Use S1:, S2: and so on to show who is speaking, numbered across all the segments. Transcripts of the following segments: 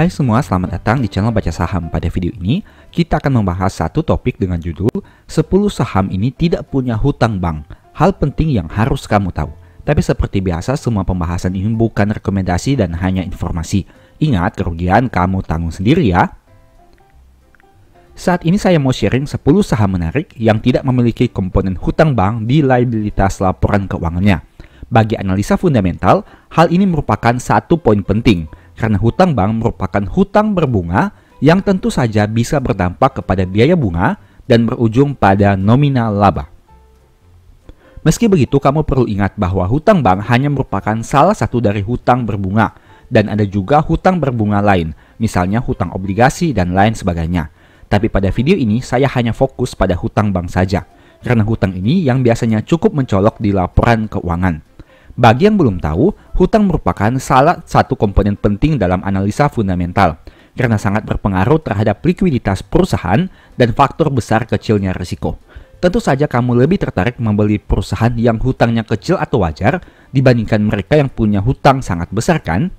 S1: Hai semua, selamat datang di channel Baca Saham. Pada video ini, kita akan membahas satu topik dengan judul 10 saham ini tidak punya hutang bank. Hal penting yang harus kamu tahu. Tapi seperti biasa, semua pembahasan ini bukan rekomendasi dan hanya informasi. Ingat, kerugian kamu tanggung sendiri ya. Saat ini saya mau sharing 10 saham menarik yang tidak memiliki komponen hutang bank di liabilitas laporan keuangannya. Bagi analisa fundamental, hal ini merupakan satu poin penting. Karena hutang bank merupakan hutang berbunga yang tentu saja bisa berdampak kepada biaya bunga dan berujung pada nominal laba. Meski begitu, kamu perlu ingat bahwa hutang bank hanya merupakan salah satu dari hutang berbunga dan ada juga hutang berbunga lain, misalnya hutang obligasi dan lain sebagainya. Tapi pada video ini saya hanya fokus pada hutang bank saja, karena hutang ini yang biasanya cukup mencolok di laporan keuangan. Bagi yang belum tahu, hutang merupakan salah satu komponen penting dalam analisa fundamental karena sangat berpengaruh terhadap likuiditas perusahaan dan faktor besar kecilnya risiko. Tentu saja kamu lebih tertarik membeli perusahaan yang hutangnya kecil atau wajar dibandingkan mereka yang punya hutang sangat besar, kan?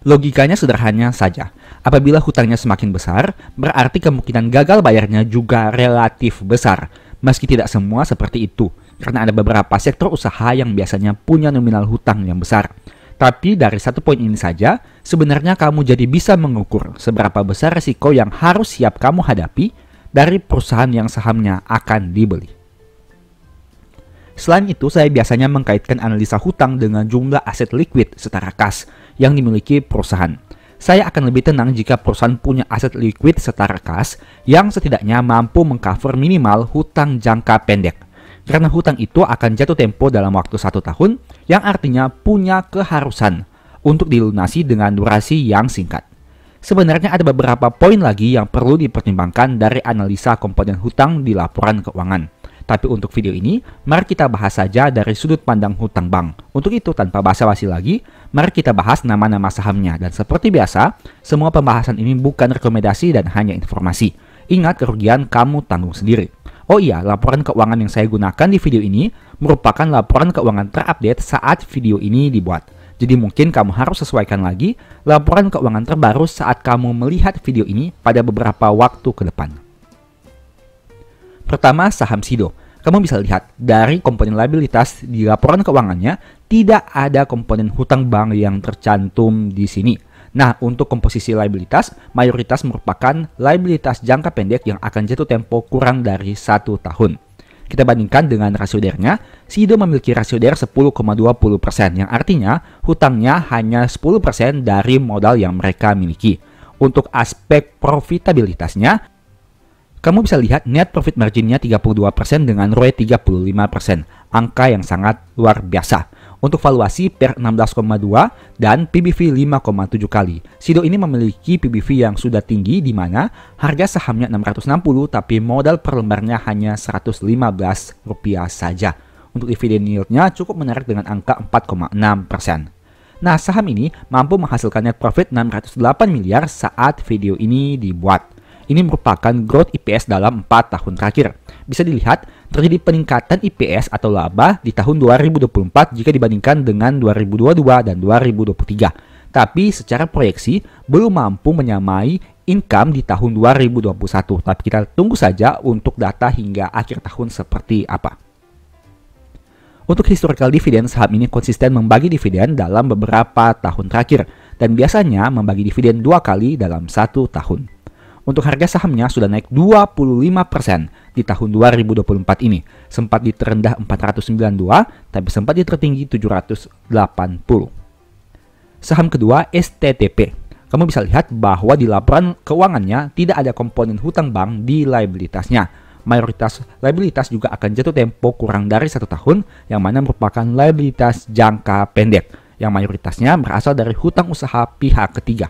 S1: Logikanya sederhana saja. Apabila hutangnya semakin besar, berarti kemungkinan gagal bayarnya juga relatif besar. Meski tidak semua seperti itu, karena ada beberapa sektor usaha yang biasanya punya nominal hutang yang besar. Tapi dari satu poin ini saja, sebenarnya kamu jadi bisa mengukur seberapa besar risiko yang harus siap kamu hadapi dari perusahaan yang sahamnya akan dibeli. Selain itu, saya biasanya mengkaitkan analisa hutang dengan jumlah aset liquid setara kas yang dimiliki perusahaan. Saya akan lebih tenang jika perusahaan punya aset liquid setara kas yang setidaknya mampu mengcover minimal hutang jangka pendek. Karena hutang itu akan jatuh tempo dalam waktu 1 tahun, yang artinya punya keharusan untuk dilunasi dengan durasi yang singkat. Sebenarnya ada beberapa poin lagi yang perlu dipertimbangkan dari analisa komponen hutang di laporan keuangan. Tapi untuk video ini, mari kita bahas saja dari sudut pandang hutang bank. Untuk itu, tanpa basa-basi lagi, mari kita bahas nama-nama sahamnya. Dan seperti biasa, semua pembahasan ini bukan rekomendasi dan hanya informasi. Ingat, kerugian kamu tanggung sendiri. Oh iya, laporan keuangan yang saya gunakan di video ini merupakan laporan keuangan terupdate saat video ini dibuat. Jadi mungkin kamu harus sesuaikan lagi laporan keuangan terbaru saat kamu melihat video ini pada beberapa waktu ke depan. Pertama, saham Sido. Kamu bisa lihat dari komponen liabilitas di laporan keuangannya tidak ada komponen hutang bank yang tercantum di sini. Nah, untuk komposisi liabilitas, mayoritas merupakan liabilitas jangka pendek yang akan jatuh tempo kurang dari 1 tahun. Kita bandingkan dengan rasio DER-nya, Sido memiliki rasio DER 10,20%, yang artinya hutangnya hanya 10% dari modal yang mereka miliki. Untuk aspek profitabilitasnya, kamu bisa lihat net profit marginnya 32% dengan ROE 35%, angka yang sangat luar biasa. Untuk valuasi per 16,2 dan PBV 5,7 kali. Sido ini memiliki PBV yang sudah tinggi di mana harga sahamnya 660 tapi modal per lembarnya hanya Rp115 saja. Untuk dividend yield-nya cukup menarik dengan angka 4,6%. Nah, saham ini mampu menghasilkan net profit 608 miliar saat video ini dibuat. Ini merupakan growth EPS dalam 4 tahun terakhir. Bisa dilihat, terjadi peningkatan EPS atau laba di tahun 2024 jika dibandingkan dengan 2022 dan 2023. Tapi secara proyeksi, belum mampu menyamai income di tahun 2021. Tapi kita tunggu saja untuk data hingga akhir tahun seperti apa. Untuk historical dividend, saham ini konsisten membagi dividen dalam beberapa tahun terakhir. Dan biasanya membagi dividen 2 kali dalam 1 tahun. Untuk harga sahamnya sudah naik 25% di tahun 2024 ini. Sempat di terendah 492, tapi sempat di tertinggi 780. Saham kedua, STTP. Kamu bisa lihat bahwa di laporan keuangannya tidak ada komponen hutang bank di liabilitasnya. Mayoritas liabilitas juga akan jatuh tempo kurang dari 1 tahun, yang mana merupakan liabilitas jangka pendek, yang mayoritasnya berasal dari hutang usaha pihak ketiga.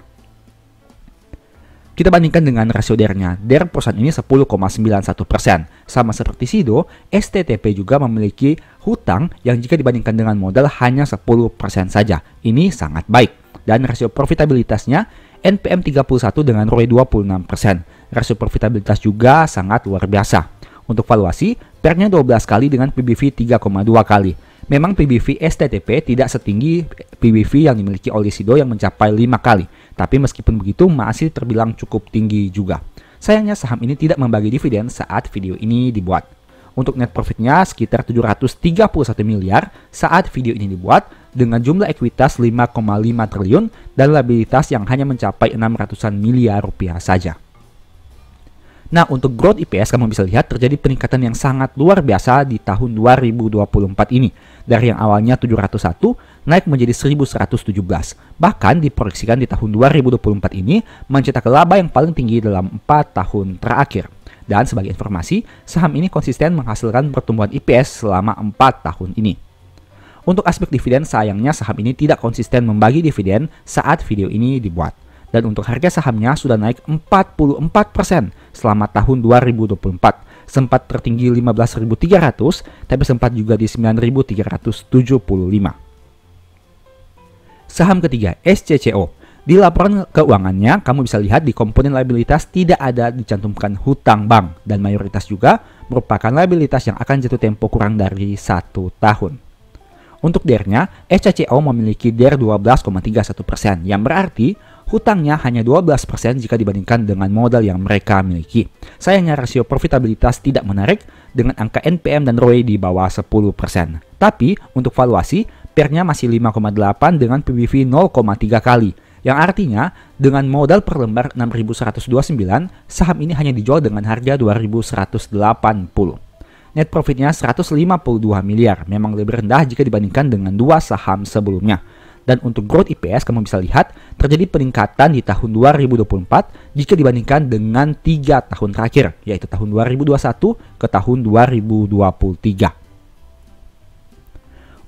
S1: Kita bandingkan dengan rasio DER-nya. DER perusahaan ini 10,91%. Sama seperti Sido, STTP juga memiliki hutang yang jika dibandingkan dengan modal hanya 10% saja. Ini sangat baik. Dan rasio profitabilitasnya NPM 31 dengan ROE 26%. Rasio profitabilitas juga sangat luar biasa. Untuk valuasi, PER-nya 12 kali dengan PBV 3,2 kali. Memang PBV STTP tidak setinggi PBV yang dimiliki oleh Sido yang mencapai 5 kali, tapi meskipun begitu masih terbilang cukup tinggi juga. Sayangnya saham ini tidak membagi dividen saat video ini dibuat. Untuk net profitnya sekitar 731 miliar saat video ini dibuat dengan jumlah ekuitas 5,5 triliun dan liabilitas yang hanya mencapai 600-an miliar rupiah saja. Nah, untuk growth EPS kamu bisa lihat terjadi peningkatan yang sangat luar biasa di tahun 2024 ini. Dari yang awalnya 701 naik menjadi 1117. Bahkan diproyeksikan di tahun 2024 ini mencetak laba yang paling tinggi dalam 4 tahun terakhir. Dan sebagai informasi, saham ini konsisten menghasilkan pertumbuhan EPS selama 4 tahun ini. Untuk aspek dividen, sayangnya saham ini tidak konsisten membagi dividen saat video ini dibuat. Dan untuk harga sahamnya sudah naik 44% selama tahun 2024. Sempat tertinggi 15.300, tapi sempat juga di 9.375. Saham ketiga, SCCO. Di laporan keuangannya, kamu bisa lihat di komponen liabilitas tidak ada dicantumkan hutang bank. Dan mayoritas juga merupakan liabilitas yang akan jatuh tempo kurang dari 1 tahun. Untuk DER-nya, SCCO memiliki DER 12,31%, yang berarti hutangnya hanya 12% jika dibandingkan dengan modal yang mereka miliki. Sayangnya rasio profitabilitas tidak menarik dengan angka NPM dan ROE di bawah 10%. Tapi untuk valuasi, PER-nya masih 5,8 dengan PBV 0,3 kali. Yang artinya dengan modal per lembar 6.129, saham ini hanya dijual dengan harga 2.180. Net profitnya 152 miliar, memang lebih rendah jika dibandingkan dengan dua saham sebelumnya. Dan untuk growth EPS kamu bisa lihat terjadi peningkatan di tahun 2024 jika dibandingkan dengan 3 tahun terakhir, yaitu tahun 2021 ke tahun 2023.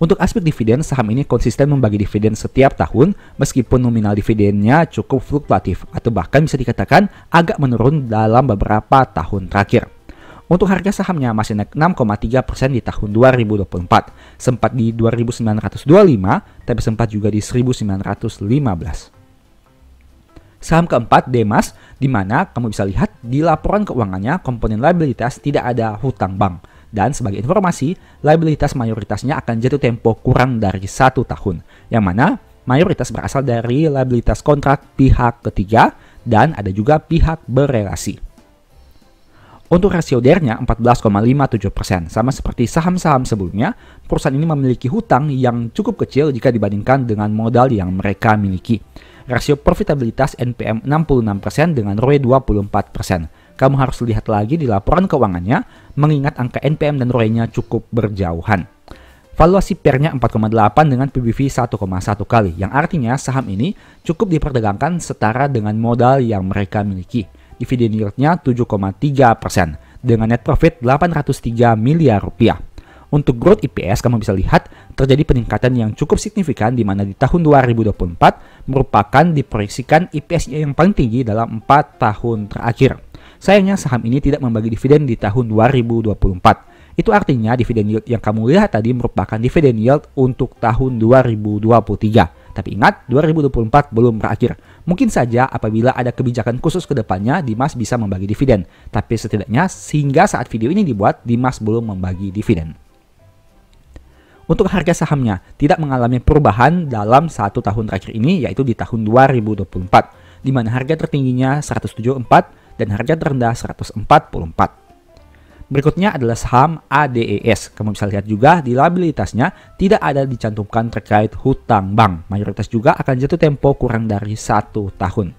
S1: Untuk aspek dividen, saham ini konsisten membagi dividen setiap tahun meskipun nominal dividennya cukup fluktuatif atau bahkan bisa dikatakan agak menurun dalam beberapa tahun terakhir. Untuk harga sahamnya masih naik 6,3% di tahun 2024, sempat di 2.925, tapi sempat juga di 1.915. Saham keempat, Demas, di mana kamu bisa lihat di laporan keuangannya komponen liabilitas tidak ada hutang bank. Dan sebagai informasi, liabilitas mayoritasnya akan jatuh tempo kurang dari 1 tahun, yang mana mayoritas berasal dari liabilitas kontrak pihak ketiga dan ada juga pihak berelasi. Untuk rasio DER-nya 14,57%, sama seperti saham-saham sebelumnya, perusahaan ini memiliki hutang yang cukup kecil jika dibandingkan dengan modal yang mereka miliki. Rasio profitabilitas NPM 66% dengan ROE 24%. Kamu harus lihat lagi di laporan keuangannya, mengingat angka NPM dan ROE-nya cukup berjauhan. Valuasi PER-nya 4,8 dengan PBV 1,1 kali, yang artinya saham ini cukup diperdagangkan setara dengan modal yang mereka miliki. Dividen yield-nya 7,3% dengan net profit 803 miliar rupiah. Untuk growth EPS kamu bisa lihat terjadi peningkatan yang cukup signifikan di mana di tahun 2024 merupakan diproyeksikan EPS-nya yang paling tinggi dalam 4 tahun terakhir. Sayangnya saham ini tidak membagi dividen di tahun 2024. Itu artinya dividen yield yang kamu lihat tadi merupakan dividen yield untuk tahun 2023. Tapi ingat, 2024 belum berakhir. Mungkin saja apabila ada kebijakan khusus ke depannya, Dimas bisa membagi dividen. Tapi setidaknya sehingga saat video ini dibuat, Dimas belum membagi dividen. Untuk harga sahamnya tidak mengalami perubahan dalam 1 tahun terakhir ini, yaitu di tahun 2024. Di mana harga tertingginya 174 dan harga terendah 144. Berikutnya adalah saham ADES. Kamu bisa lihat juga di liabilitasnya tidak ada dicantumkan terkait hutang bank. Mayoritas juga akan jatuh tempo kurang dari 1 tahun.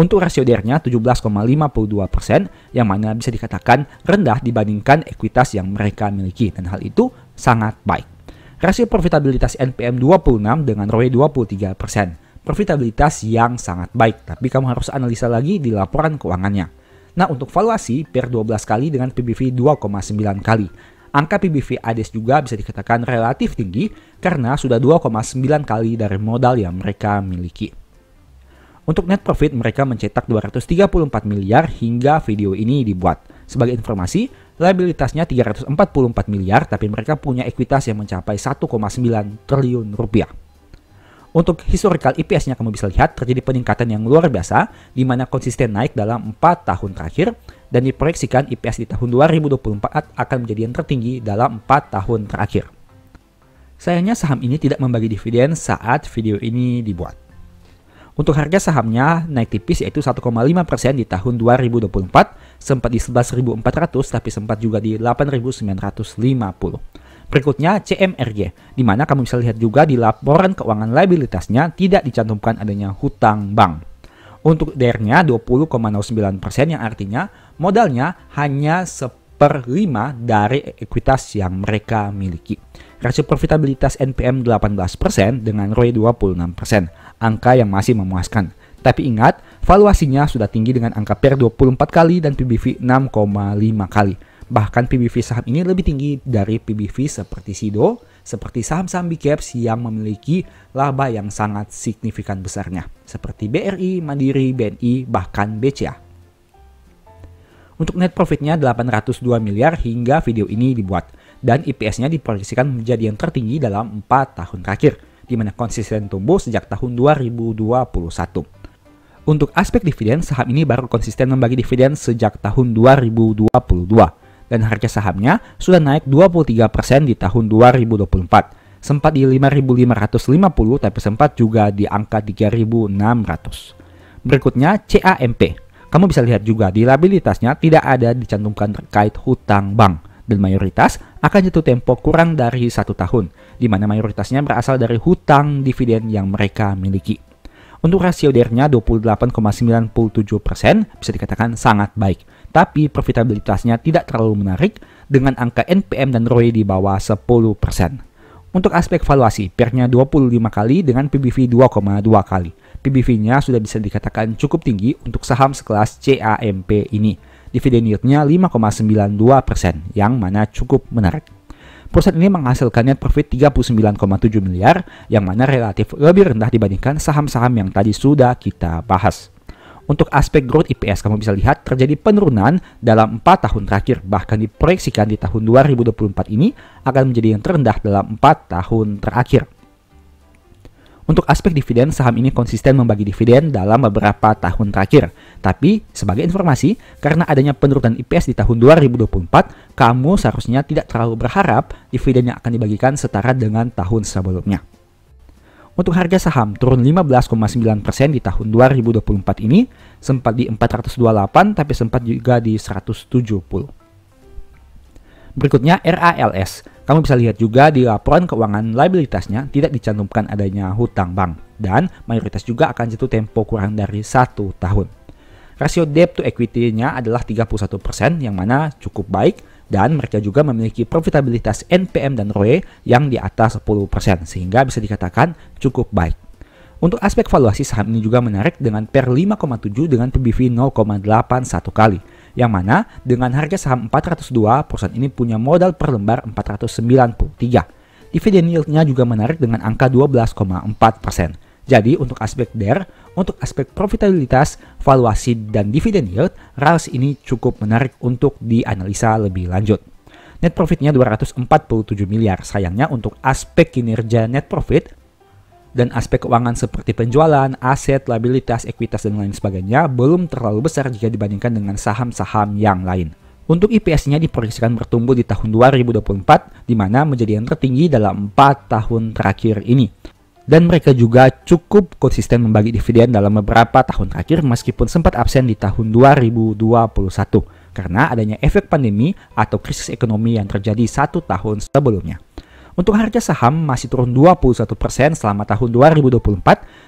S1: Untuk rasio DER-nya 17,52%, yang mana bisa dikatakan rendah dibandingkan ekuitas yang mereka miliki. Dan hal itu sangat baik. Rasio profitabilitas NPM 26 dengan ROE 23%. Profitabilitas yang sangat baik, tapi kamu harus analisa lagi di laporan keuangannya. Nah, untuk valuasi PER 12 kali dengan PBV 2,9 kali. Angka PBV ADES juga bisa dikatakan relatif tinggi karena sudah 2,9 kali dari modal yang mereka miliki. Untuk net profit mereka mencetak 234 miliar hingga video ini dibuat. Sebagai informasi, liabilitasnya 344 miliar tapi mereka punya ekuitas yang mencapai 1,9 triliun rupiah. Untuk historical EPS-nya kamu bisa lihat terjadi peningkatan yang luar biasa di mana konsisten naik dalam 4 tahun terakhir dan diproyeksikan EPS di tahun 2024 akan menjadi yang tertinggi dalam 4 tahun terakhir. Sayangnya saham ini tidak membagi dividen saat video ini dibuat. Untuk harga sahamnya naik tipis yaitu 1,5% di tahun 2024, sempat di 11.400 tapi sempat juga di 8.950. Berikutnya CMRG, di mana kamu bisa lihat juga di laporan keuangan liabilitasnya tidak dicantumkan adanya hutang bank. Untuk DER-nya 20,09% yang artinya modalnya hanya 1/5 dari ekuitas yang mereka miliki. Rasio profitabilitas NPM 18% dengan ROE 26%, angka yang masih memuaskan. Tapi ingat, valuasinya sudah tinggi dengan angka PER 24 kali dan PBV 6,5 kali. Bahkan PBV saham ini lebih tinggi dari PBV seperti Sido, seperti saham-saham big caps yang memiliki laba yang sangat signifikan besarnya, seperti BRI, Mandiri, BNI, bahkan BCA. Untuk net profitnya 802 miliar hingga video ini dibuat, dan IPS-nya diproyeksikan menjadi yang tertinggi dalam 4 tahun terakhir, di mana konsisten tumbuh sejak tahun 2021. Untuk aspek dividen, saham ini baru konsisten membagi dividen sejak tahun 2022, dan harga sahamnya sudah naik 23% di tahun 2024. Sempat di 5.550 tapi sempat juga di angka 3.600. Berikutnya CAMP. Kamu bisa lihat juga di liabilitasnya tidak ada dicantumkan terkait hutang bank dan mayoritas akan jatuh tempo kurang dari 1 tahun, di mana mayoritasnya berasal dari hutang dividen yang mereka miliki. Untuk rasio DER-nya 28,97% bisa dikatakan sangat baik, tapi profitabilitasnya tidak terlalu menarik dengan angka NPM dan ROE di bawah 10%. Untuk aspek valuasi, PER-nya 25 kali dengan PBV 2,2 kali. PBV-nya sudah bisa dikatakan cukup tinggi untuk saham sekelas CAMP ini. Dividen yield-nya 5,92%, yang mana cukup menarik. Perusahaan ini menghasilkan net profit 39,7 miliar, yang mana relatif lebih rendah dibandingkan saham-saham yang tadi sudah kita bahas. Untuk aspek growth IPS, kamu bisa lihat terjadi penurunan dalam 4 tahun terakhir, bahkan diproyeksikan di tahun 2024 ini akan menjadi yang terendah dalam 4 tahun terakhir. Untuk aspek dividen, saham ini konsisten membagi dividen dalam beberapa tahun terakhir. Tapi, sebagai informasi, karena adanya penurunan IPS di tahun 2024, kamu seharusnya tidak terlalu berharap dividen yang akan dibagikan setara dengan tahun sebelumnya. Untuk harga saham turun 15,9% di tahun 2024 ini, sempat di 428 tapi sempat juga di 170. Berikutnya RALS. Kamu bisa lihat juga di laporan keuangan liabilitasnya tidak dicantumkan adanya hutang bank, dan mayoritas juga akan jatuh tempo kurang dari 1 tahun. Rasio debt to equity-nya adalah 31%, yang mana cukup baik, dan mereka juga memiliki profitabilitas NPM dan ROE yang di atas 10%, sehingga bisa dikatakan cukup baik. Untuk aspek valuasi, saham ini juga menarik dengan PER 5,7 dengan PBV 0,81 kali. Yang mana dengan harga saham 402, perusahaan ini punya modal per lembar 493. Dividen yield-nya juga menarik dengan angka 12,4%. Jadi untuk aspek DER, untuk aspek profitabilitas, valuasi, dan dividen yield, RALS ini cukup menarik untuk dianalisa lebih lanjut. Net profitnya 247 miliar. Sayangnya untuk aspek kinerja net profit dan aspek keuangan seperti penjualan, aset, liabilitas, ekuitas, dan lain sebagainya belum terlalu besar jika dibandingkan dengan saham-saham yang lain. Untuk IPS-nya diproyeksikan bertumbuh di tahun 2024, di mana menjadi yang tertinggi dalam 4 tahun terakhir ini. Dan mereka juga cukup konsisten membagi dividen dalam beberapa tahun terakhir meskipun sempat absen di tahun 2021 karena adanya efek pandemi atau krisis ekonomi yang terjadi 1 tahun sebelumnya. Untuk harga saham masih turun 21% selama tahun 2024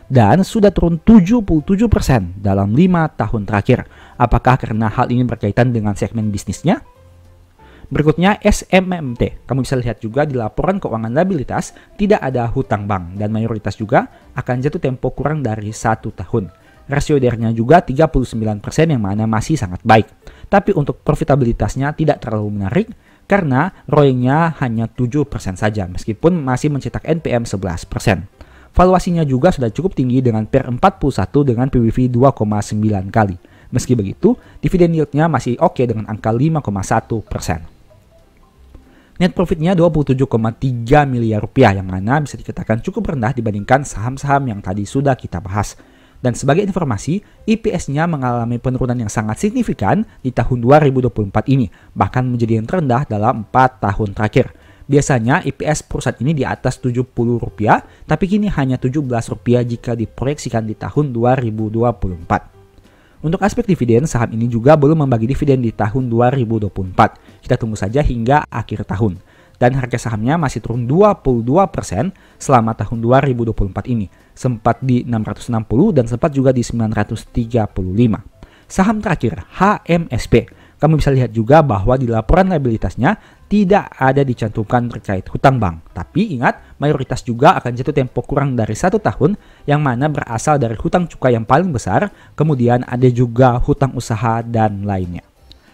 S1: dan sudah turun 77% dalam 5 tahun terakhir. Apakah karena hal ini berkaitan dengan segmen bisnisnya? Berikutnya SMMT. Kamu bisa lihat juga di laporan keuangan liabilitas tidak ada hutang bank dan mayoritas juga akan jatuh tempo kurang dari 1 tahun. Rasio DER-nya juga 39% yang mana masih sangat baik. Tapi untuk profitabilitasnya tidak terlalu menarik karena ROE-nya hanya 7% saja meskipun masih mencetak NPM 11%. Valuasinya juga sudah cukup tinggi dengan PER 41 dengan PBV 2,9 kali. Meski begitu, dividen yield-nya masih oke dengan angka 5,1%. Net profitnya 27,3 miliar rupiah yang mana bisa dikatakan cukup rendah dibandingkan saham-saham yang tadi sudah kita bahas. Dan sebagai informasi, IPS-nya mengalami penurunan yang sangat signifikan di tahun 2024 ini, bahkan menjadi yang terendah dalam 4 tahun terakhir. Biasanya EPS perusahaan ini di atas Rp70, tapi kini hanya Rp17 jika diproyeksikan di tahun 2024. Untuk aspek dividen, saham ini juga belum membagi dividen di tahun 2024. Kita tunggu saja hingga akhir tahun. Dan harga sahamnya masih turun 22% selama tahun 2024 ini. Sempat di 660 dan sempat juga di 935. Saham terakhir, HMSP. Kamu bisa lihat juga bahwa di laporan liabilitasnya tidak ada dicantumkan terkait hutang bank. Tapi ingat, mayoritas juga akan jatuh tempo kurang dari 1 tahun yang mana berasal dari hutang cukai yang paling besar, kemudian ada juga hutang usaha dan lainnya.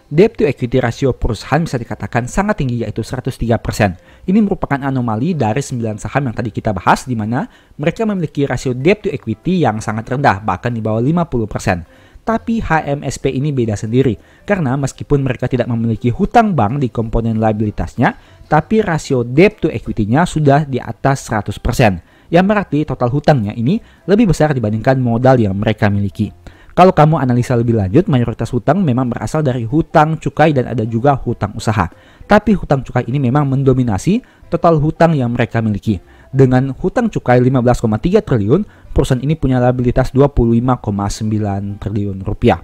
S1: Debt to equity rasio perusahaan bisa dikatakan sangat tinggi yaitu 103%. Ini merupakan anomali dari 9 saham yang tadi kita bahas di mana mereka memiliki rasio debt to equity yang sangat rendah bahkan di bawah 50%. Tapi HMSP ini beda sendiri, karena meskipun mereka tidak memiliki hutang bank di komponen liabilitasnya, tapi rasio debt to equity-nya sudah di atas 100%, yang berarti total hutangnya ini lebih besar dibandingkan modal yang mereka miliki. Kalau kamu analisa lebih lanjut, mayoritas hutang memang berasal dari hutang cukai dan ada juga hutang usaha. Tapi hutang cukai ini memang mendominasi total hutang yang mereka miliki. Dengan hutang cukai 15,3 triliun, perusahaan ini punya liabilitas 25,9 triliun rupiah.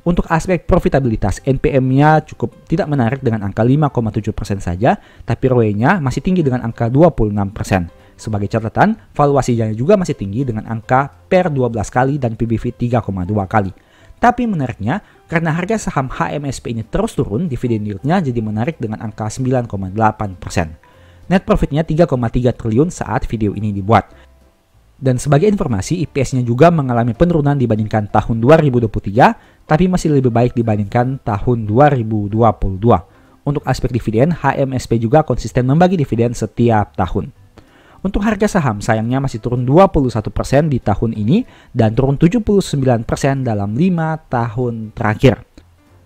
S1: Untuk aspek profitabilitas, NPM-nya cukup tidak menarik dengan angka 5,7% saja, tapi ROE-nya masih tinggi dengan angka 26%. Sebagai catatan, valuasinya juga masih tinggi dengan angka per 12 kali dan PBV 3,2 kali. Tapi menariknya, karena harga saham HMSP ini terus turun, dividen yield-nya jadi menarik dengan angka 9,8%. Net profitnya 3,3 triliun saat video ini dibuat. Dan sebagai informasi, EPS-nya juga mengalami penurunan dibandingkan tahun 2023, tapi masih lebih baik dibandingkan tahun 2022. Untuk aspek dividen, HMSP juga konsisten membagi dividen setiap tahun. Untuk harga saham, sayangnya masih turun 21% di tahun ini dan turun 79% dalam 5 tahun terakhir.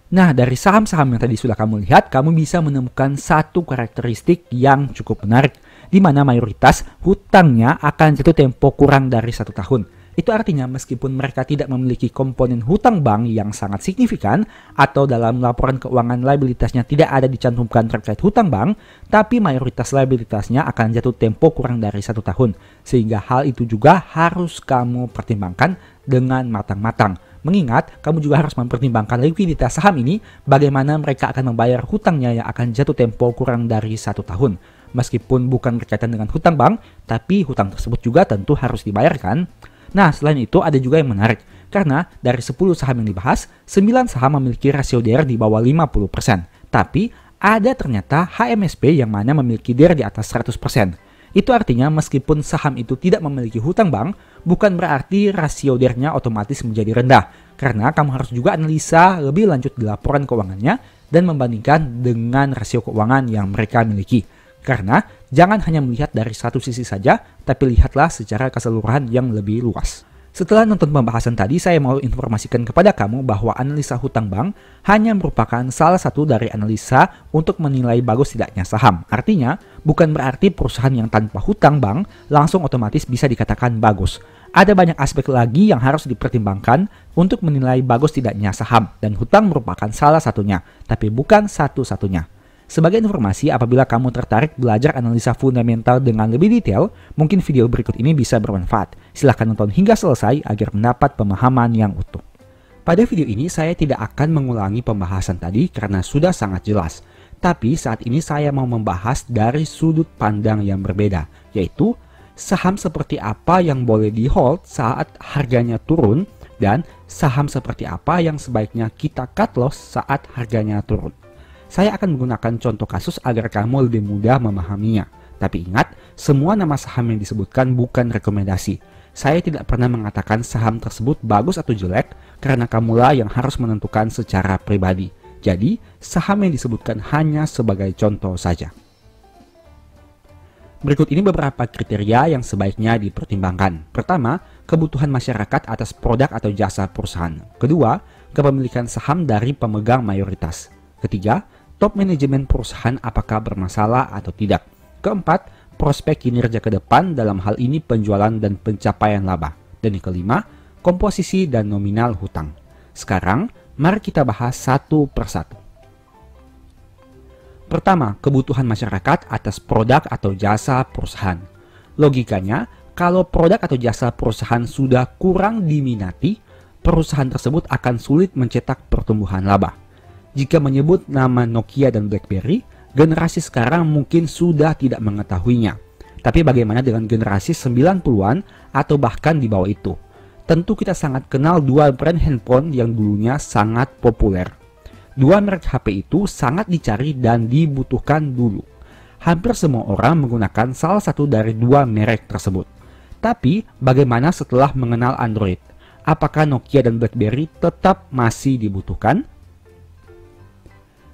S1: Nah, dari saham-saham yang tadi sudah kamu lihat, kamu bisa menemukan satu karakteristik yang cukup menarik, di mana mayoritas hutangnya akan jatuh tempo kurang dari 1 tahun. Itu artinya meskipun mereka tidak memiliki komponen hutang bank yang sangat signifikan, atau dalam laporan keuangan liabilitasnya tidak ada dicantumkan terkait hutang bank, tapi mayoritas liabilitasnya akan jatuh tempo kurang dari 1 tahun. Sehingga hal itu juga harus kamu pertimbangkan dengan matang-matang. Mengingat, kamu juga harus mempertimbangkan likuiditas saham ini, bagaimana mereka akan membayar hutangnya yang akan jatuh tempo kurang dari 1 tahun. Meskipun bukan berkaitan dengan hutang bank, tapi hutang tersebut juga tentu harus dibayarkan. Nah, selain itu ada juga yang menarik, karena dari 10 saham yang dibahas, 9 saham memiliki rasio DER di bawah 50%. Tapi, ada ternyata HMSP yang mana memiliki DER di atas 100%. Itu artinya meskipun saham itu tidak memiliki hutang bank, bukan berarti rasio DER-nya otomatis menjadi rendah. Karena kamu harus juga analisa lebih lanjut di laporan keuangannya dan membandingkan dengan rasio keuangan yang mereka miliki. Karena jangan hanya melihat dari satu sisi saja, tapi lihatlah secara keseluruhan yang lebih luas. Setelah nonton pembahasan tadi, saya mau informasikan kepada kamu bahwa analisa hutang bank hanya merupakan salah satu dari analisa untuk menilai bagus tidaknya saham. Artinya, bukan berarti perusahaan yang tanpa hutang bank langsung otomatis bisa dikatakan bagus. Ada banyak aspek lagi yang harus dipertimbangkan untuk menilai bagus tidaknya saham, dan hutang merupakan salah satunya, tapi bukan satu-satunya. Sebagai informasi, apabila kamu tertarik belajar analisa fundamental dengan lebih detail, mungkin video berikut ini bisa bermanfaat. Silahkan nonton hingga selesai agar mendapat pemahaman yang utuh. Pada video ini, saya tidak akan mengulangi pembahasan tadi karena sudah sangat jelas. Tapi saat ini saya mau membahas dari sudut pandang yang berbeda, yaitu saham seperti apa yang boleh di-hold saat harganya turun, dan saham seperti apa yang sebaiknya kita cut loss saat harganya turun. Saya akan menggunakan contoh kasus agar kamu lebih mudah memahaminya. Tapi ingat, semua nama saham yang disebutkan bukan rekomendasi. Saya tidak pernah mengatakan saham tersebut bagus atau jelek, karena kamulah yang harus menentukan secara pribadi. Jadi, saham yang disebutkan hanya sebagai contoh saja. Berikut ini beberapa kriteria yang sebaiknya dipertimbangkan. Pertama, kebutuhan masyarakat atas produk atau jasa perusahaan. Kedua, kepemilikan saham dari pemegang mayoritas. Ketiga, top manajemen perusahaan apakah bermasalah atau tidak. Keempat, prospek kinerja ke depan dalam hal ini penjualan dan pencapaian laba. Dan yang kelima, komposisi dan nominal hutang. Sekarang, mari kita bahas satu persatu. Pertama, kebutuhan masyarakat atas produk atau jasa perusahaan. Logikanya, kalau produk atau jasa perusahaan sudah kurang diminati, perusahaan tersebut akan sulit mencetak pertumbuhan laba. Jika menyebut nama Nokia dan BlackBerry, generasi sekarang mungkin sudah tidak mengetahuinya. Tapi bagaimana dengan generasi 90-an atau bahkan di bawah itu? Tentu kita sangat kenal dua brand handphone yang dulunya sangat populer. Dua merek HP itu sangat dicari dan dibutuhkan dulu. Hampir semua orang menggunakan salah satu dari dua merek tersebut. Tapi bagaimana setelah mengenal Android? Apakah Nokia dan BlackBerry tetap masih dibutuhkan?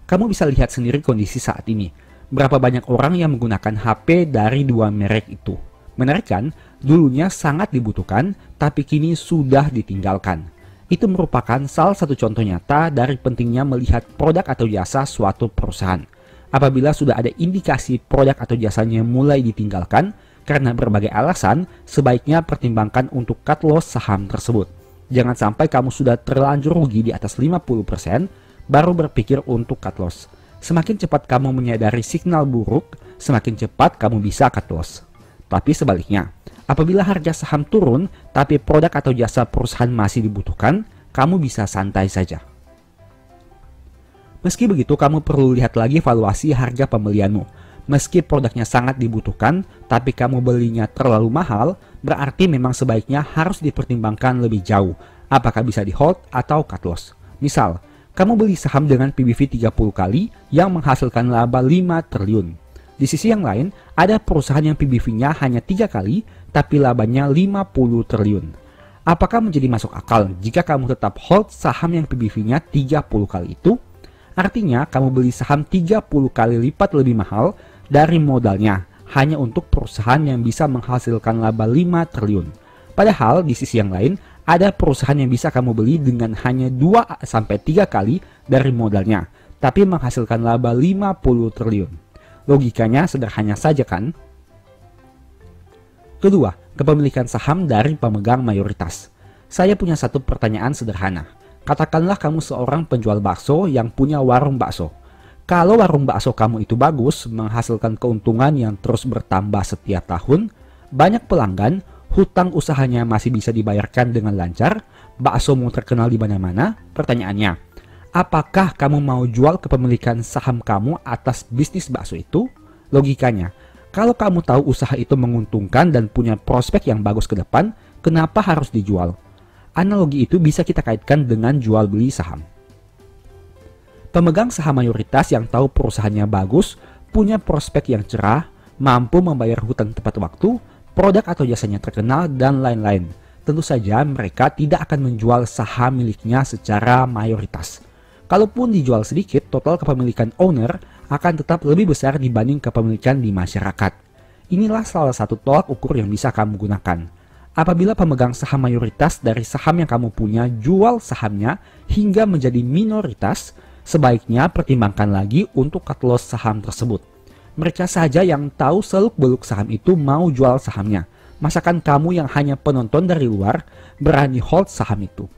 S1: Kamu bisa lihat sendiri kondisi saat ini. Berapa banyak orang yang menggunakan HP dari dua merek itu. Menarik kan? Dulunya sangat dibutuhkan, tapi kini sudah ditinggalkan. Itu merupakan salah satu contoh nyata dari pentingnya melihat produk atau jasa suatu perusahaan. Apabila sudah ada indikasi produk atau jasanya mulai ditinggalkan, karena berbagai alasan, sebaiknya pertimbangkan untuk cut loss saham tersebut. Jangan sampai kamu sudah terlanjur rugi di atas 50%, baru berpikir untuk cut loss. Semakin cepat kamu menyadari signal buruk, semakin cepat kamu bisa cut loss. Tapi sebaliknya, apabila harga saham turun, tapi produk atau jasa perusahaan masih dibutuhkan, kamu bisa santai saja. Meski begitu, kamu perlu lihat lagi valuasi harga pembelianmu. Meski produknya sangat dibutuhkan, tapi kamu belinya terlalu mahal, berarti memang sebaiknya harus dipertimbangkan lebih jauh, apakah bisa di hold atau cut loss. Misal, kamu beli saham dengan PBV 30 kali yang menghasilkan laba 5 triliun. Di sisi yang lain, ada perusahaan yang PBV-nya hanya 3 kali, tapi labanya 50 triliun. Apakah menjadi masuk akal jika kamu tetap hold saham yang PBV-nya 30 kali itu? Artinya, kamu beli saham 30 kali lipat lebih mahal dari modalnya, hanya untuk perusahaan yang bisa menghasilkan laba 5 triliun. Padahal, di sisi yang lain, ada perusahaan yang bisa kamu beli dengan hanya 2-3 kali dari modalnya, tapi menghasilkan laba 50 triliun. Logikanya sederhana saja kan? Kedua, kepemilikan saham dari pemegang mayoritas. Saya punya satu pertanyaan sederhana. Katakanlah kamu seorang penjual bakso yang punya warung bakso. Kalau warung bakso kamu itu bagus, menghasilkan keuntungan yang terus bertambah setiap tahun, banyak pelanggan, hutang usahanya masih bisa dibayarkan dengan lancar, baksomu terkenal di mana-mana, pertanyaannya, apakah kamu mau jual kepemilikan saham kamu atas bisnis bakso itu? Logikanya, kalau kamu tahu usaha itu menguntungkan dan punya prospek yang bagus ke depan, kenapa harus dijual? Analogi itu bisa kita kaitkan dengan jual beli saham. Pemegang saham mayoritas yang tahu perusahaannya bagus, punya prospek yang cerah, mampu membayar hutang tepat waktu, produk atau jasanya terkenal, dan lain-lain. Tentu saja mereka tidak akan menjual saham miliknya secara mayoritas. Kalaupun dijual sedikit, total kepemilikan owner akan tetap lebih besar dibanding kepemilikan di masyarakat. Inilah salah satu tolak ukur yang bisa kamu gunakan. Apabila pemegang saham mayoritas dari saham yang kamu punya jual sahamnya hingga menjadi minoritas, sebaiknya pertimbangkan lagi untuk cut loss saham tersebut. Mereka saja yang tahu seluk-beluk saham itu mau jual sahamnya. Masakan kamu yang hanya penonton dari luar berani hold saham itu?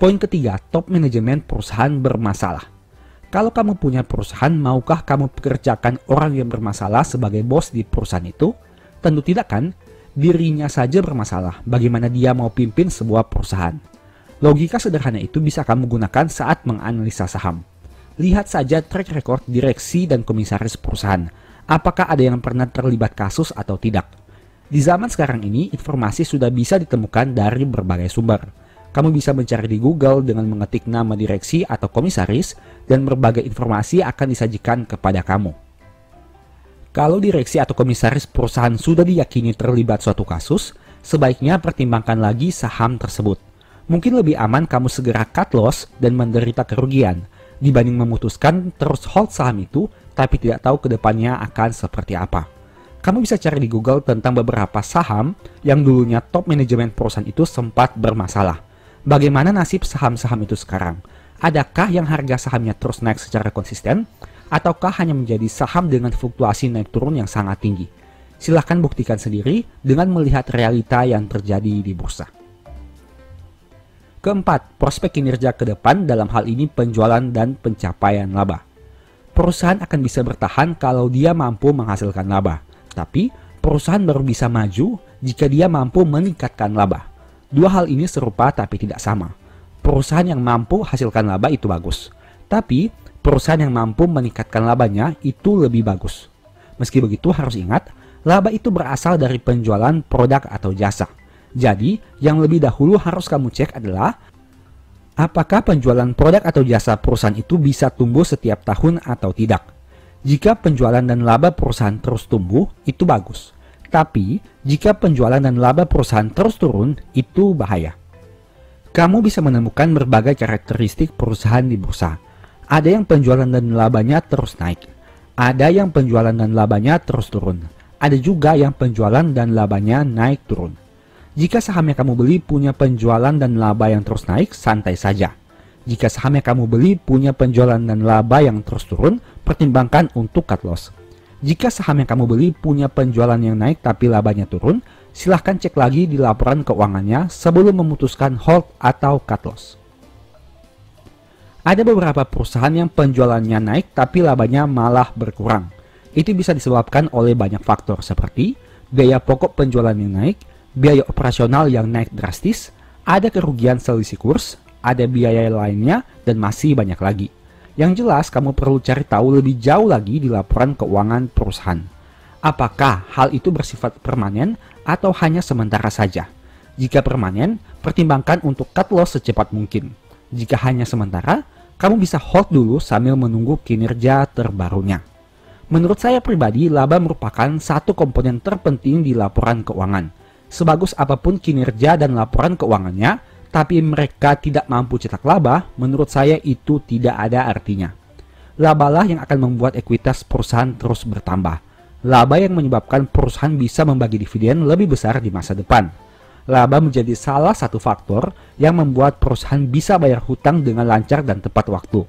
S1: Poin ketiga, top manajemen perusahaan bermasalah. Kalau kamu punya perusahaan, maukah kamu pekerjakan orang yang bermasalah sebagai bos di perusahaan itu? Tentu tidak kan? Dirinya saja bermasalah, bagaimana dia mau pimpin sebuah perusahaan? Logika sederhana itu bisa kamu gunakan saat menganalisa saham. Lihat saja track record direksi dan komisaris perusahaan. Apakah ada yang pernah terlibat kasus atau tidak? Di zaman sekarang ini, informasi sudah bisa ditemukan dari berbagai sumber. Kamu bisa mencari di Google dengan mengetik nama direksi atau komisaris, dan berbagai informasi akan disajikan kepada kamu. Kalau direksi atau komisaris perusahaan sudah diyakini terlibat suatu kasus, sebaiknya pertimbangkan lagi saham tersebut. Mungkin lebih aman kamu segera cut loss dan menderita kerugian, dibanding memutuskan terus hold saham itu, tapi tidak tahu kedepannya akan seperti apa. Kamu bisa cari di Google tentang beberapa saham yang dulunya top manajemen perusahaan itu sempat bermasalah. Bagaimana nasib saham-saham itu sekarang? Adakah yang harga sahamnya terus naik secara konsisten? Ataukah hanya menjadi saham dengan fluktuasi naik turun yang sangat tinggi? Silahkan buktikan sendiri dengan melihat realita yang terjadi di bursa. Keempat, prospek kinerja ke depan dalam hal ini penjualan dan pencapaian laba. Perusahaan akan bisa bertahan kalau dia mampu menghasilkan laba. Tapi, perusahaan baru bisa maju jika dia mampu meningkatkan laba. Dua hal ini serupa tapi tidak sama. Perusahaan yang mampu hasilkan laba itu bagus. Tapi, perusahaan yang mampu meningkatkan labanya itu lebih bagus. Meski begitu, harus ingat, laba itu berasal dari penjualan produk atau jasa. Jadi, yang lebih dahulu harus kamu cek adalah apakah penjualan produk atau jasa perusahaan itu bisa tumbuh setiap tahun atau tidak. Jika penjualan dan laba perusahaan terus tumbuh, itu bagus. Tapi, jika penjualan dan laba perusahaan terus turun, itu bahaya. Kamu bisa menemukan berbagai karakteristik perusahaan di bursa. Ada yang penjualan dan labanya terus naik. Ada yang penjualan dan labanya terus turun. Ada juga yang penjualan dan labanya naik turun. Jika saham yang kamu beli punya penjualan dan laba yang terus naik, santai saja. Jika saham yang kamu beli punya penjualan dan laba yang terus turun, pertimbangkan untuk cut loss. Jika saham yang kamu beli punya penjualan yang naik tapi labanya turun, silahkan cek lagi di laporan keuangannya sebelum memutuskan hold atau cut loss. Ada beberapa perusahaan yang penjualannya naik tapi labanya malah berkurang. Itu bisa disebabkan oleh banyak faktor seperti biaya pokok penjualan yang naik, biaya operasional yang naik drastis, ada kerugian selisih kurs, ada biaya lainnya, dan masih banyak lagi. Yang jelas, kamu perlu cari tahu lebih jauh lagi di laporan keuangan perusahaan. Apakah hal itu bersifat permanen atau hanya sementara saja? Jika permanen, pertimbangkan untuk cut loss secepat mungkin. Jika hanya sementara, kamu bisa hold dulu sambil menunggu kinerja terbarunya. Menurut saya pribadi, laba merupakan satu komponen terpenting di laporan keuangan. Sebagus apapun kinerja dan laporan keuangannya, tapi mereka tidak mampu cetak laba, menurut saya itu tidak ada artinya. Labalah yang akan membuat ekuitas perusahaan terus bertambah. Laba yang menyebabkan perusahaan bisa membagi dividen lebih besar di masa depan. Laba menjadi salah satu faktor yang membuat perusahaan bisa bayar hutang dengan lancar dan tepat waktu.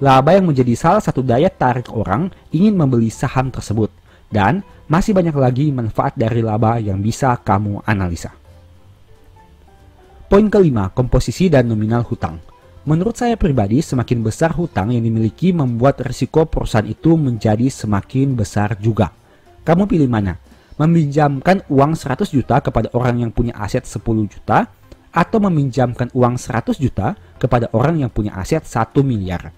S1: Laba yang menjadi salah satu daya tarik orang ingin membeli saham tersebut. Dan masih banyak lagi manfaat dari laba yang bisa kamu analisa. Poin kelima, komposisi dan nominal hutang. Menurut saya pribadi, semakin besar hutang yang dimiliki membuat risiko perusahaan itu menjadi semakin besar juga. Kamu pilih mana? Meminjamkan uang 100 juta kepada orang yang punya aset 10 juta atau meminjamkan uang 100 juta kepada orang yang punya aset 1 miliar.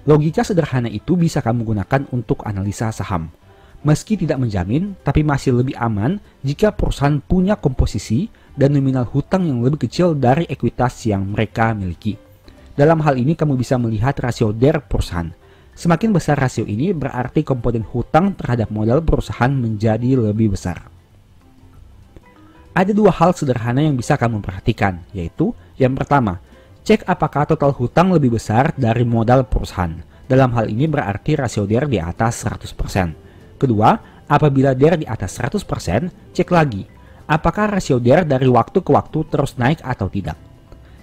S1: Logika sederhana itu bisa kamu gunakan untuk analisa saham. Meski tidak menjamin, tapi masih lebih aman jika perusahaan punya komposisi dan nominal hutang yang lebih kecil dari ekuitas yang mereka miliki. Dalam hal ini kamu bisa melihat rasio DER perusahaan. Semakin besar rasio ini berarti komponen hutang terhadap modal perusahaan menjadi lebih besar. Ada dua hal sederhana yang bisa kamu perhatikan, yaitu yang pertama, cek apakah total hutang lebih besar dari modal perusahaan. Dalam hal ini berarti rasio DER di atas 100%. Kedua, apabila DER di atas 100%, cek lagi, apakah rasio DER dari waktu ke waktu terus naik atau tidak.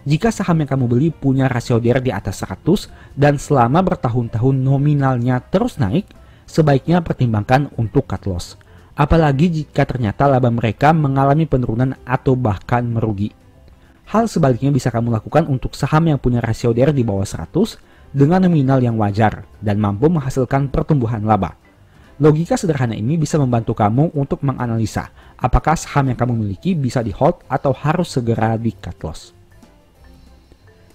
S1: Jika saham yang kamu beli punya rasio DER di atas 100 dan selama bertahun-tahun nominalnya terus naik, sebaiknya pertimbangkan untuk cut loss. Apalagi jika ternyata laba mereka mengalami penurunan atau bahkan merugi. Hal sebaliknya bisa kamu lakukan untuk saham yang punya rasio DER di bawah 100 dengan nominal yang wajar dan mampu menghasilkan pertumbuhan laba. Logika sederhana ini bisa membantu kamu untuk menganalisa apakah saham yang kamu miliki bisa di hold atau harus segera di cut loss.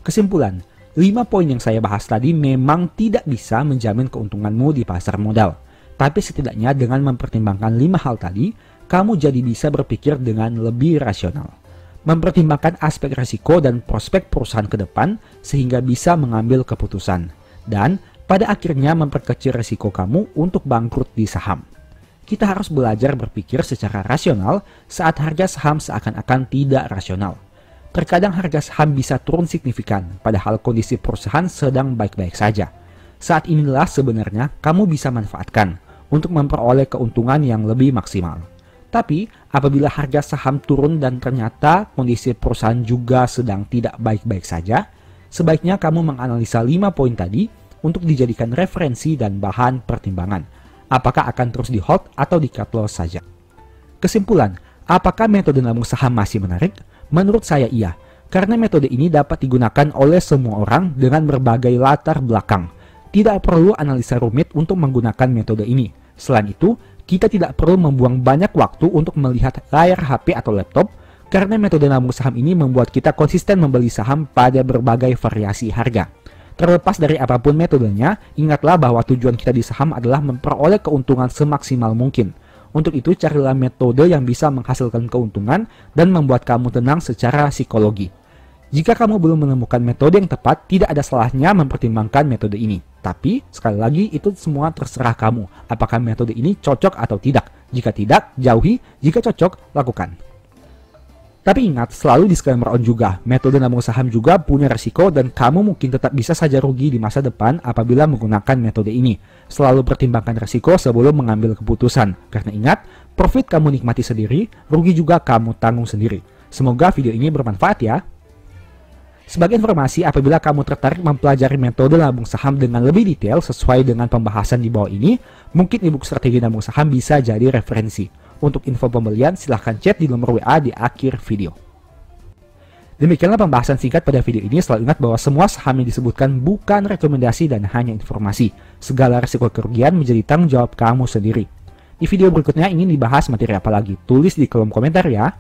S1: Kesimpulan, 5 poin yang saya bahas tadi memang tidak bisa menjamin keuntunganmu di pasar modal. Tapi setidaknya dengan mempertimbangkan 5 hal tadi, kamu jadi bisa berpikir dengan lebih rasional. Mempertimbangkan aspek risiko dan prospek perusahaan ke depan sehingga bisa mengambil keputusan. Dan pada akhirnya memperkecil risiko kamu untuk bangkrut di saham. Kita harus belajar berpikir secara rasional saat harga saham seakan-akan tidak rasional. Terkadang harga saham bisa turun signifikan, padahal kondisi perusahaan sedang baik-baik saja. Saat inilah sebenarnya kamu bisa manfaatkan untuk memperoleh keuntungan yang lebih maksimal. Tapi, apabila harga saham turun dan ternyata kondisi perusahaan juga sedang tidak baik-baik saja, sebaiknya kamu menganalisa 5 poin tadi untuk dijadikan referensi dan bahan pertimbangan. Apakah akan terus di hold atau di cut loss saja? Kesimpulan, apakah metode nabung saham masih menarik? Menurut saya iya, karena metode ini dapat digunakan oleh semua orang dengan berbagai latar belakang. tidak perlu analisa rumit untuk menggunakan metode ini. Selain itu, kita tidak perlu membuang banyak waktu untuk melihat layar HP atau laptop, karena metode nabung saham ini membuat kita konsisten membeli saham pada berbagai variasi harga. Terlepas dari apapun metodenya, ingatlah bahwa tujuan kita di saham adalah memperoleh keuntungan semaksimal mungkin. Untuk itu, carilah metode yang bisa menghasilkan keuntungan dan membuat kamu tenang secara psikologi. Jika kamu belum menemukan metode yang tepat, tidak ada salahnya mempertimbangkan metode ini. Tapi, sekali lagi, itu semua terserah kamu. Apakah metode ini cocok atau tidak? Jika tidak, jauhi. Jika cocok, lakukan. Tapi ingat, selalu disclaimer on juga, metode nabung saham juga punya resiko dan kamu mungkin tetap bisa saja rugi di masa depan apabila menggunakan metode ini. Selalu pertimbangkan resiko sebelum mengambil keputusan. Karena ingat, profit kamu nikmati sendiri, rugi juga kamu tanggung sendiri. Semoga video ini bermanfaat ya. Sebagai informasi, apabila kamu tertarik mempelajari metode nabung saham dengan lebih detail sesuai dengan pembahasan di bawah ini, mungkin ebook strategi nabung saham bisa jadi referensi. Untuk info pembelian, silahkan chat di nomor WA di akhir video. Demikianlah pembahasan singkat pada video ini. Selalu ingat bahwa semua saham yang disebutkan bukan rekomendasi dan hanya informasi. Segala risiko kerugian menjadi tanggung jawab kamu sendiri. Di video berikutnya ingin dibahas materi apa lagi? Tulis di kolom komentar ya.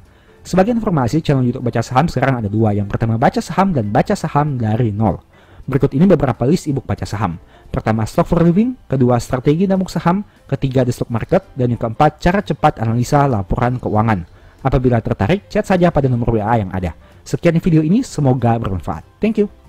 S1: Sebagai informasi, channel YouTube Baca Saham sekarang ada dua. Yang pertama Baca Saham dan Baca Saham dari Nol. Berikut ini beberapa list ebook baca saham. Pertama, Stock for Living. Kedua, Strategi Nabung Saham. Ketiga, The Stock Market. Dan yang keempat, Cara Cepat Analisa Laporan Keuangan. Apabila tertarik, chat saja pada nomor WA yang ada. Sekian video ini, semoga bermanfaat. Thank you.